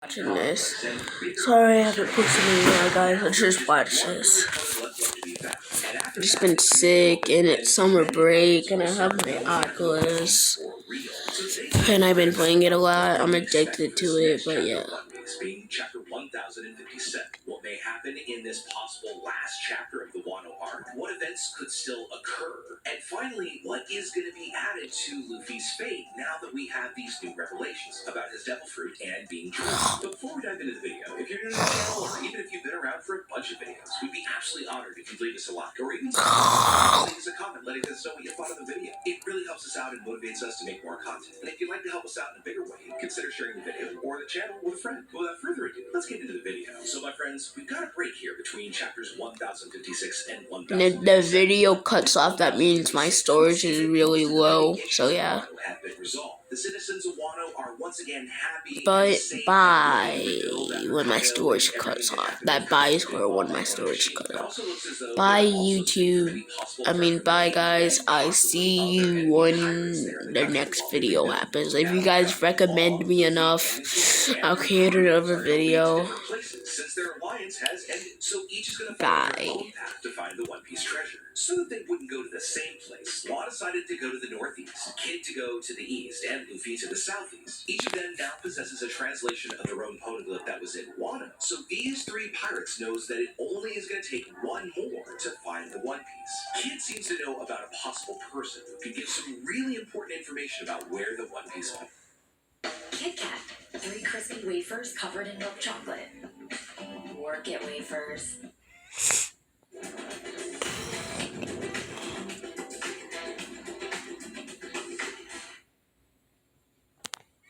watching this. Sorry I haven't posted any more, guys. I just watched this. I've just been sick, and it's summer break, and I have my Oculus, and I've been playing it a lot. I'm addicted to it, but yeah. Being chapter 1057, what may happen in this possible last chapter of the Wano arc, what events could still occur, and finally, what is going to be added to Luffy's fate now that we have these new revelations about his devil fruit and being true. But before we dive into the video, if you're new to the channel, or even if you've been around for a bunch of videos, we'd be absolutely honored if you'd leave us a like, or even leave us a comment letting us know what you thought of the video. It really helps us out and motivates us to make more content. And if you'd like to help us out in a bigger way, consider sharing the video or the channel with a friend. Without further ado, let's get into the video. So my friends, we've got a break here between chapters 1056 and 1057. The video cuts off, that means my storage is really low, so yeah. The citizens of Wano are once again happy. But bye when my storage cuts off. That bye is where when my storage cuts off. Bye YouTube. Bye guys. I see you when the next video happens. If you guys recommend me enough, I'll create another video. Since their alliance has ended, so each is going to follow their own path to find the One Piece treasure. So that they wouldn't go to the same place, Law decided to go to the northeast, Kid to go to the east, and Luffy to the southeast. Each of them now possesses a translation of their own poneglyph that was in Wano. So these three pirates knows that it only is going to take one more to find the One Piece. Kid seems to know about a possible person who can give some really important information about where the One Piece went. Kit Kat, 3 crispy wafers covered in milk chocolate. Work it, wafers.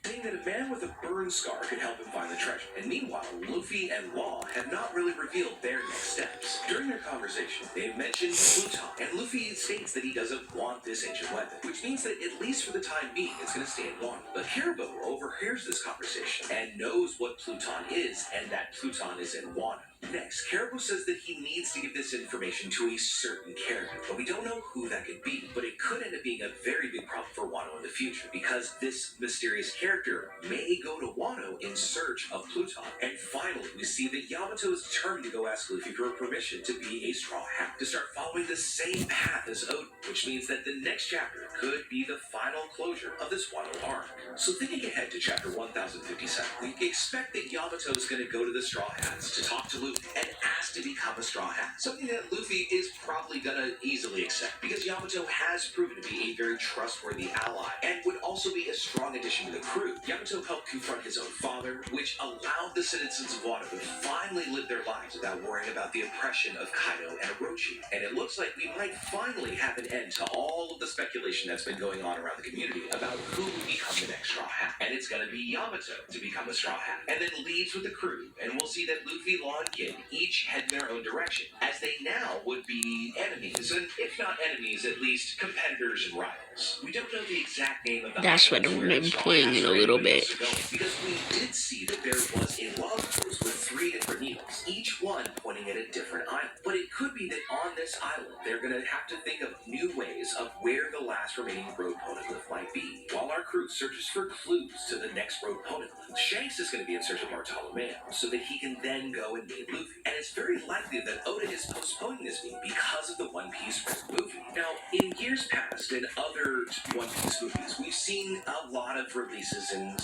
Saying that a man with a burn scar could help him find the treasure. And meanwhile, Luffy and Law have not really revealed their next steps. During their conversation, they mentioned Pluton, and Luffy states that he doesn't want this ancient weapon, which means that at least for the time being, it's going to stay in Wano. But Caribou overhears this conversation and knows what Pluton is, and that Pluton is in Wano. Next, Caribou says that he needs to give this information to a certain character, but we don't know who that could be. But it could end up being a very big problem for Wano in the future, because this mysterious character may go to Wano in search of Pluton. And finally, we see that Yamato is determined to go ask Luffy for permission to be a Straw Hat, to start following the same path as Oden, which means that the next chapter could be the final closure of this Wano arc. So thinking ahead to chapter 1057, we expect that Yamato is going to go to the Straw Hats to talk to Luffy and ask to become a Straw Hat. Something that Luffy is probably gonna easily accept, because Yamato has proven to be a very trustworthy ally and would also be a strong addition to the crew. Yamato helped confront his own father, which allowed the citizens of Wano to finally live their lives without worrying about the oppression of Kaido and Orochi. And it looks like we might finally have an end to all of the speculation that's been going on around the community about who will become the next Straw Hat. And it's gonna be Yamato to become a Straw Hat, and then leaves with the crew, and we'll see that Luffy, Law, and Kid each head in their own direction, as they now would be enemies, and if not enemies, at least competitors and rivals. We don't know the exact name of the That's what I'm gonna be playing in a little bit. Because we did see that there was a log post with 3 different needles, each one pointing at a different island. But it could be that on this island, they're gonna have to think of new ways of where the last remaining road poneglyph might be. While our crew searches for clues to the next road poneglyph, Shanks is gonna be in search of Bartolomeo, so that he can then go and meet Luffy. And it's very likely that Oda is postponing this meeting because of the One Piece movie. Now, in years past, in other One Piece movies, we've seen a lot of releases in,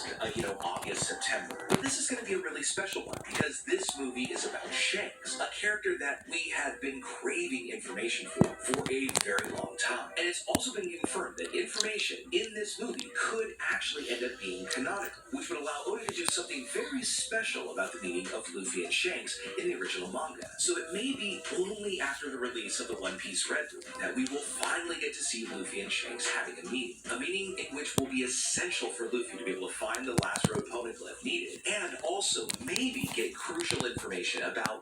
August, September. But this is going to be a really special one, because this movie is about Shanks, a character that we have been craving information for a very long time. And it's also been confirmed that information in this movie could actually end up being canonical, which would allow Oda to do something very special about the meeting of Luffy and Shanks in the original manga. So it may be only after the release of the One Piece Red movie that we will finally get to see Luffy and Shanks having a meeting in which will be essential for Luffy to be able to find the last road poneglyph needed, and also maybe get crucial information about